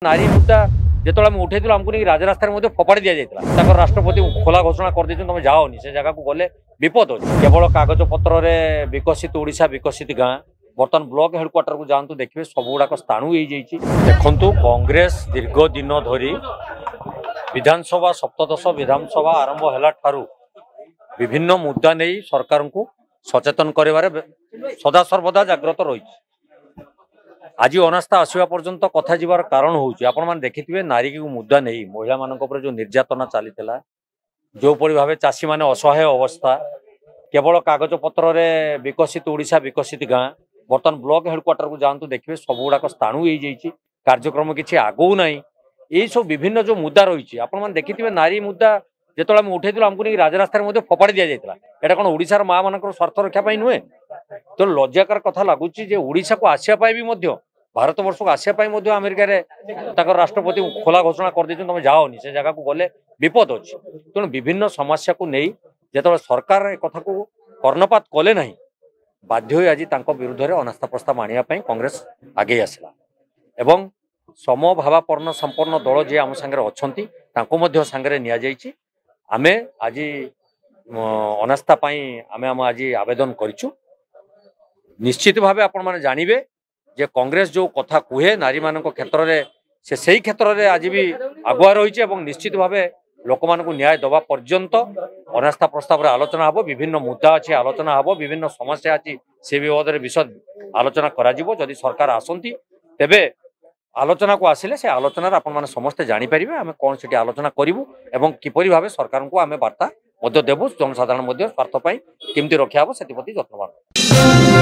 नारी मुद्दा जो आम उठे आमको नहीं राजरास्तार फोपाड़ी दि जाता राष्ट्रपति खोला घोषणा कर तुम जाओनी से जगह को गले विपद अच्छे केवल कागज पत्र विकसित ओडिशा विकसित गाँ बर्तमान ब्लॉक हेडक्वार्टर को जातु देखिए सबुगुड़ाक स्थाणु देखु कांग्रेस दीर्घ दिन धरी विधानसभा सप्तदश विधानसभा आरंभ होला ठारू विभिन्न मुद्दा नहीं सरकार को सचेतन कर सदा सर्वदा जाग्रत रही आज अनास्था आसवा पर्यंत कथा जीवार कारण होपन देखिथे नारी को मुद्दा नहीं महिला मान जो निर्यातना चली जो भाव चाषी मैंने असहाय अवस्था केवल कागज पत्र विकसित ओडिशा विकसित गाँ बर्तमान ब्लॉक हेडक्वार्टर को जातु देखिए सबुगुड़ाक स्थाणु कार्यक्रम किसी आगौ ना यही सब विभिन्न जो मुद्दा रही आपने देखिथे नारी मुद्दा जो आम उठे आमको नहीं राजरास्तार फोपाड़ी दि जाता यहाँ कौन ओडिशार माँ मान स्वार्थ रक्षापी नुहे तो लज्जाकार कथा लगुच ओडिशा को आसापी भारत वर्ष को आसापी अमेरिकार राष्ट्रपति खोला घोषणा कर तुम जाओनी से जगह को गले विपद अच्छे तेणु विभिन्न समस्या को नहीं जो सरकार एक कथा को कर्णपात कले ना बाध्य आज विरुद्ध में अनास्था प्रस्ताव आने कांग्रेस आगे आसला एवं समभावापन्न संपन्न दल जी आम सांगे अच्छा सांगे नि आमे आज अनास्था आम आज आवेदन करूँ निश्चित भाव आपण मैंने जानवे जे कांग्रेस जो कथा कहे नारी मान क्षेत्र में से क्षेत्र में आज भी आगुआ रही निश्चित भाव लोक मान न्याय दवा पर्यंत अनास्था प्रस्ताव आलोचना हम विभिन्न मुद्दा अच्छी आलोचना हम विभिन्न समस्या अच्छी से बाबद विशद आलोचना करी सरकार आसती तेबे आलोचना को आसिले से आलोचना आपण मैंने समस्ते जानीपर आम कौन से आलोचना करूँ और किपरि भाव सरकार को आम वार्ता देवु जनसाधारण स्वार्थपाई केमती रखा हम से जत्नवान।